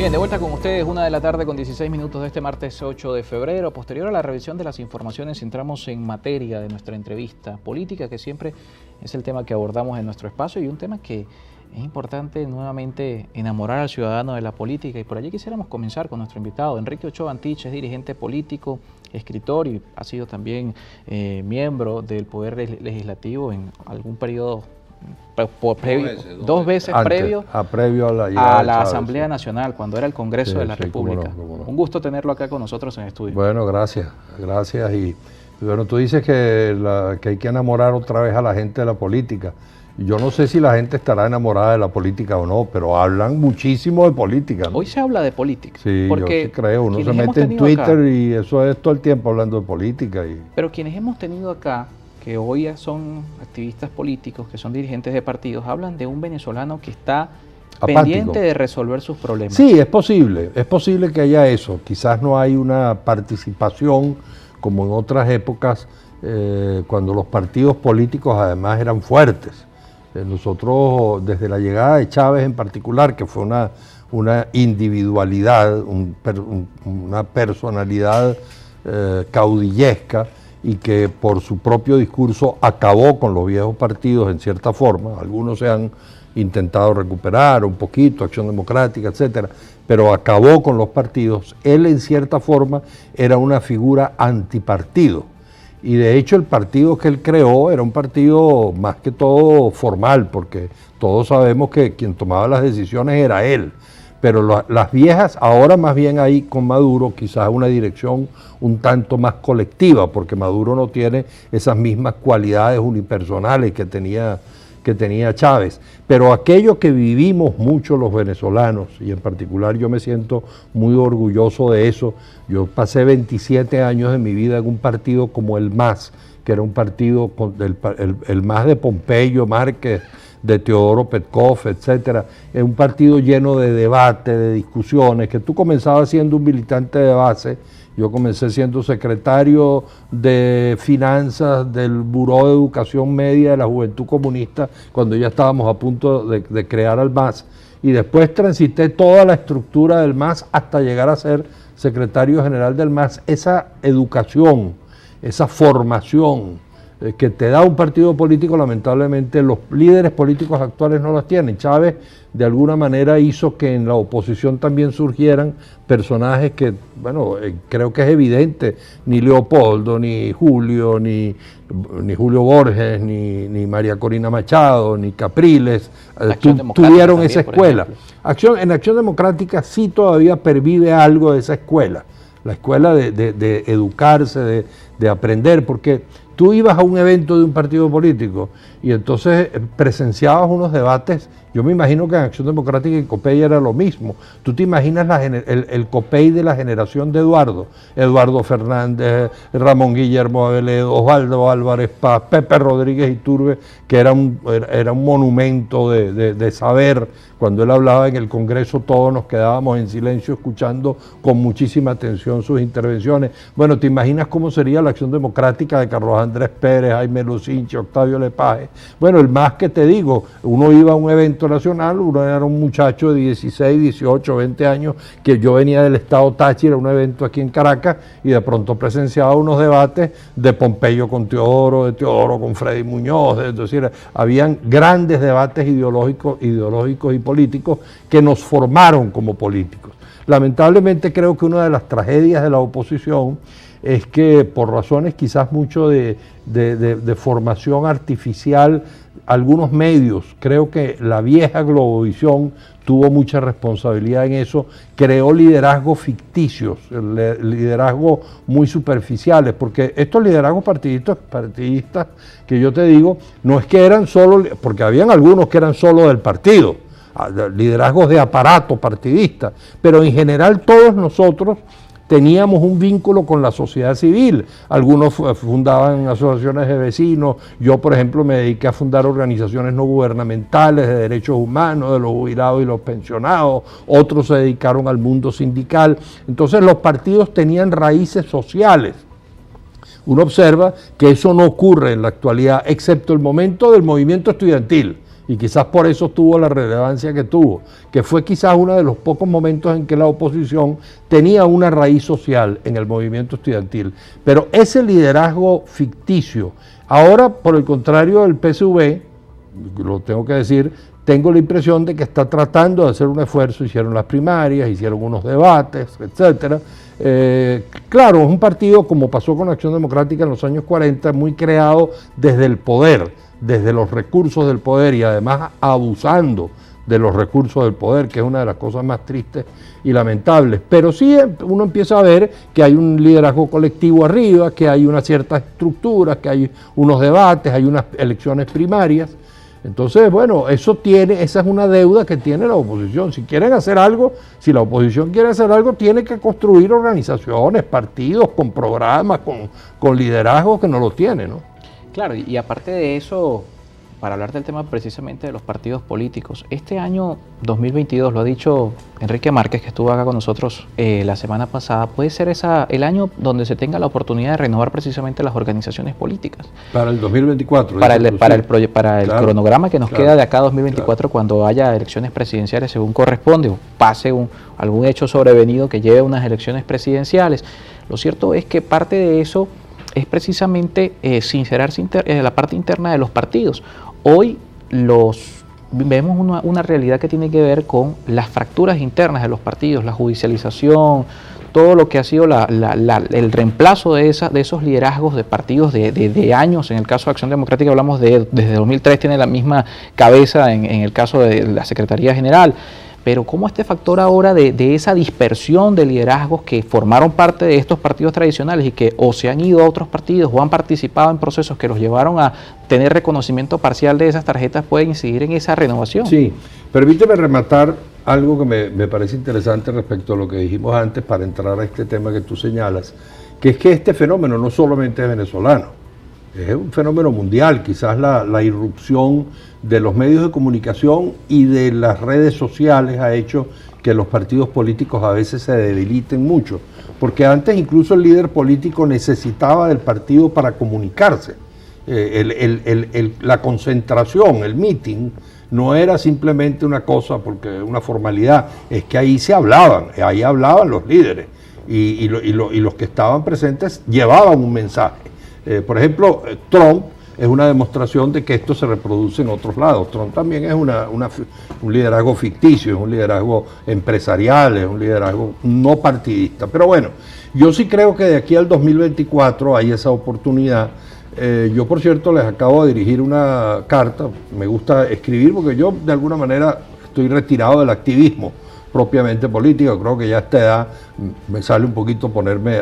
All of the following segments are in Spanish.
Bien, de vuelta con ustedes, 1 de la tarde con 16 minutos de este martes 8 de febrero. Posterior a la revisión de las informaciones, entramos en materia de nuestra entrevista política, que siempre es el tema que abordamos en nuestro espacio y un tema que es importante nuevamente enamorar al ciudadano de la política. Y por allí quisiéramos comenzar con nuestro invitado, Enrique Ochoa Antich, es dirigente político, escritor y ha sido también miembro del Poder Legislativo en algún periodo. Dos veces previo a la Asamblea Nacional, cuando era el Congreso de la República. Cómo no. Un gusto tenerlo acá con nosotros en el estudio. Bueno, gracias. Y bueno, tú dices que hay que enamorar otra vez a la gente de la política. Yo no sé si la gente estará enamorada de la política o no, pero hablan muchísimo de política, ¿no? Hoy se habla de política. Sí, porque yo sí creo. Uno se mete en Twitter acá, y eso es todo el tiempo hablando de política. Pero quienes hemos tenido acá, que hoy son activistas políticos, que son dirigentes de partidos, hablan de un venezolano que está apático, pendiente de resolver sus problemas. Sí, es posible que haya eso. Quizás no hay una participación como en otras épocas, cuando los partidos políticos además eran fuertes. Nosotros, desde la llegada de Chávez en particular, que fue una individualidad, una personalidad caudillesca, y que por su propio discurso acabó con los viejos partidos en cierta forma. Algunos se han intentado recuperar un poquito, Acción Democrática, etcétera, pero acabó con los partidos. Él en cierta forma era una figura antipartido, y de hecho el partido que él creó era un partido más que todo formal, porque todos sabemos que quien tomaba las decisiones era él. Pero las viejas, ahora más bien hay con Maduro quizás una dirección un tanto más colectiva, porque Maduro no tiene esas mismas cualidades unipersonales que tenía Chávez. Pero aquello que vivimos mucho los venezolanos, y en particular yo me siento muy orgulloso de eso. Yo pasé 27 años de mi vida en un partido como el MAS, que era un partido, el MAS de Pompeyo Márquez, de Teodoro Petkov, etcétera. Es un partido lleno de debate, de discusiones, que tú comenzabas siendo un militante de base. Yo comencé siendo secretario de Finanzas del Buró de Educación Media de la Juventud Comunista, cuando ya estábamos a punto de crear al MAS, y después transité toda la estructura del MAS hasta llegar a ser secretario general del MAS. Esa educación, esa formación que te da un partido político, lamentablemente los líderes políticos actuales no las tienen. Chávez de alguna manera hizo que en la oposición también surgieran personajes que, bueno, creo que es evidente, ni Leopoldo, ni Julio, ni Julio Borges, ni María Corina Machado, ni Capriles, tuvieron esa escuela. En Acción Democrática sí todavía pervive algo de esa escuela, la escuela de educarse, de aprender, porque tú ibas a un evento de un partido político y entonces presenciabas unos debates. Yo me imagino que en Acción Democrática y COPEI era lo mismo. Tú te imaginas el COPEI de la generación de Eduardo Fernández, Ramón Guillermo Aveledo, Osvaldo Álvarez Paz, Pepe Rodríguez Iturbe, que era un monumento de saber. Cuando él hablaba en el Congreso todos nos quedábamos en silencio escuchando con muchísima atención sus intervenciones. Bueno, ¿te imaginas cómo sería la Acción Democrática de Carlos Andrés Pérez, Jaime Lucinchi, Octavio Lepage? Bueno, el MAS, que te digo, uno iba a un evento nacional, uno era un muchacho de 16, 18, 20 años, que yo venía del estado Táchira, un evento aquí en Caracas, y de pronto presenciaba unos debates de Pompeyo con Teodoro, de Teodoro con Freddy Muñoz, es decir, habían grandes debates ideológicos y políticos que nos formaron como políticos. Lamentablemente creo que una de las tragedias de la oposición es que por razones quizás mucho de formación artificial, algunos medios, creo que la vieja Globovisión tuvo mucha responsabilidad en eso, creó liderazgos ficticios, liderazgos muy superficiales, porque estos liderazgos partidistas que yo te digo, no es que eran solo, porque habían algunos que eran solo del partido, liderazgos de aparato partidista, pero en general todos nosotros teníamos un vínculo con la sociedad civil. Algunos fundaban asociaciones de vecinos. Yo, por ejemplo, me dediqué a fundar organizaciones no gubernamentales de derechos humanos, de los jubilados y los pensionados. Otros se dedicaron al mundo sindical. Entonces los partidos tenían raíces sociales. Uno observa que eso no ocurre en la actualidad, excepto el momento del movimiento estudiantil. y quizás por eso tuvo la relevancia que tuvo, que fue quizás uno de los pocos momentos en que la oposición tenía una raíz social en el movimiento estudiantil. Pero ese liderazgo ficticio, ahora por el contrario del PSV, lo tengo que decir, tengo la impresión de que está tratando de hacer un esfuerzo, hicieron las primarias, hicieron unos debates, etcétera. Claro, es un partido, como pasó con Acción Democrática en los años 40, muy creado desde el poder, desde los recursos del poder y además abusando de los recursos del poder, que es una de las cosas más tristes y lamentables. Pero sí uno empieza a ver que hay un liderazgo colectivo arriba, que hay una cierta estructura, que hay unos debates, hay unas elecciones primarias. Entonces, bueno, esa es una deuda que tiene la oposición. Si quieren hacer algo, si la oposición quiere hacer algo, tiene que construir organizaciones, partidos, con programas, con liderazgo que no lo tiene, ¿no? Claro, y aparte de eso, para hablar del tema precisamente de los partidos políticos, este año 2022, lo ha dicho Enrique Márquez, que estuvo acá con nosotros la semana pasada, puede ser el año donde se tenga la oportunidad de renovar precisamente las organizaciones políticas. Para el 2024. Para el cronograma que nos queda de acá a 2024, cuando haya elecciones presidenciales según corresponde, o pase algún hecho sobrevenido que lleve a unas elecciones presidenciales. Lo cierto es que parte de eso es precisamente sincerarse la parte interna de los partidos. Hoy vemos una realidad que tiene que ver con las fracturas internas de los partidos, la judicialización, todo lo que ha sido el reemplazo de esos liderazgos de partidos de años. En el caso de Acción Democrática hablamos desde 2003, tiene la misma cabeza en el caso de la Secretaría General. Pero cómo este factor ahora de esa dispersión de liderazgos que formaron parte de estos partidos tradicionales y que o se han ido a otros partidos o han participado en procesos que los llevaron a tener reconocimiento parcial de esas tarjetas puede incidir en esa renovación. Sí, permíteme rematar algo que me parece interesante respecto a lo que dijimos antes para entrar a este tema que tú señalas, que es que este fenómeno no solamente es venezolano. Es un fenómeno mundial, quizás la irrupción de los medios de comunicación y de las redes sociales ha hecho que los partidos políticos a veces se debiliten mucho, porque antes incluso el líder político necesitaba del partido para comunicarse. La concentración, el meeting, no era simplemente una cosa, porque una formalidad, es que ahí hablaban los líderes y los que estaban presentes llevaban un mensaje. Por ejemplo, Trump es una demostración de que esto se reproduce en otros lados. Trump también es un liderazgo ficticio, es un liderazgo empresarial, es un liderazgo no partidista. Pero bueno, yo sí creo que de aquí al 2024 hay esa oportunidad. Yo, por cierto, les acabo de dirigir una carta. Me gusta escribir porque yo, de alguna manera, estoy retirado del activismo propiamente político. Creo que ya a esta edad me sale un poquito ponerme...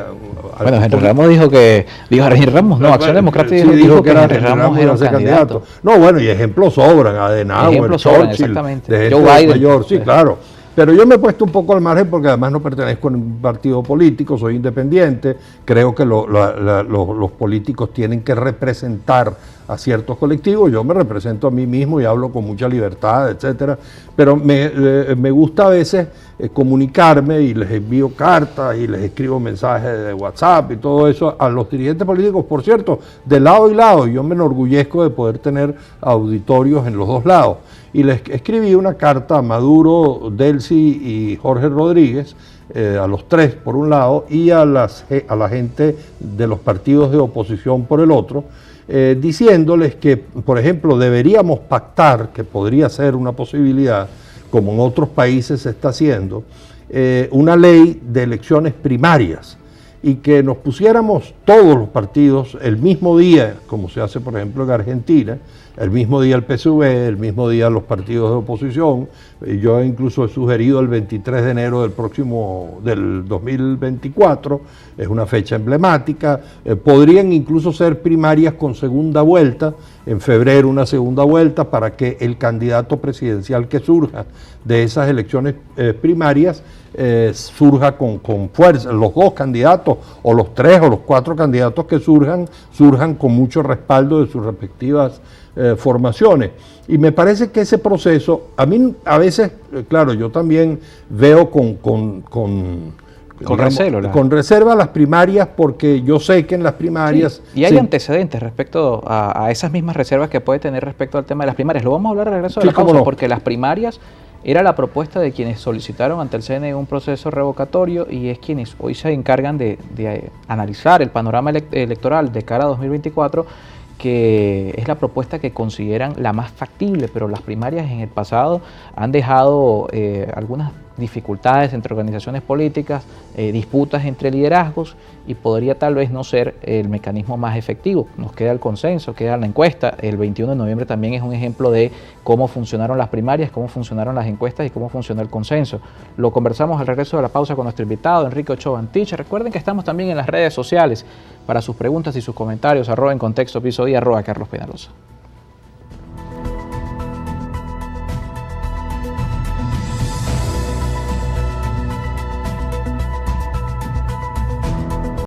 Bueno, Henry Ramos dijo Henry Ramos, no, Acción Democrática sí, dijo que Henry Ramos era un candidato. No, bueno, y ejemplos sobran, Adenauer, Churchill, de Joe Biden, mayor, sí, claro. Pero yo me he puesto un poco al margen porque además no pertenezco a un partido político, soy independiente, creo que los políticos tienen que representar a ciertos colectivos, yo me represento a mí mismo y hablo con mucha libertad, etcétera, pero me gusta a veces comunicarme y les envío cartas y les escribo mensajes de WhatsApp y todo eso a los dirigentes políticos, por cierto, de lado y lado. Yo me enorgullezco de poder tener auditorios en los dos lados. Y les escribí una carta a Maduro, Delcy y Jorge Rodríguez, a los tres por un lado, y a la gente de los partidos de oposición por el otro, diciéndoles que, por ejemplo, deberíamos pactar, que podría ser una posibilidad, como en otros países se está haciendo, una ley de elecciones primarias y que nos pusiéramos todos los partidos el mismo día, como se hace por ejemplo en Argentina, el mismo día el PSV, el mismo día los partidos de oposición. Yo incluso he sugerido el 23 de enero del 2024, es una fecha emblemática. Podrían incluso ser primarias con segunda vuelta, en febrero una segunda vuelta, para que el candidato presidencial que surja de esas elecciones primarias surja con fuerza. Los dos candidatos, o los tres o los cuatro candidatos que surjan con mucho respaldo de sus respectivas formaciones. Y me parece que ese proceso, a mí a veces, claro, yo también veo con Con recelo. Con reserva a las primarias, porque yo sé que en las primarias... Sí, y hay antecedentes respecto a esas mismas reservas que puede tener respecto al tema de las primarias. Lo vamos a hablar al regreso de la pausa, porque las primarias era la propuesta de quienes solicitaron ante el CNE un proceso revocatorio, y es quienes hoy se encargan de analizar el panorama electoral de cara a 2024, que es la propuesta que consideran la más factible, pero las primarias en el pasado han dejado algunas dificultades entre organizaciones políticas, disputas entre liderazgos, y podría tal vez no ser el mecanismo más efectivo. Nos queda el consenso, queda la encuesta. El 21 de noviembre también es un ejemplo de cómo funcionaron las primarias, cómo funcionaron las encuestas y cómo funcionó el consenso. Lo conversamos al regreso de la pausa con nuestro invitado, Enrique Ochoa Antich. Recuerden que estamos también en las redes sociales para sus preguntas y sus comentarios, @encontexto piso y @Carlos Peñalosa.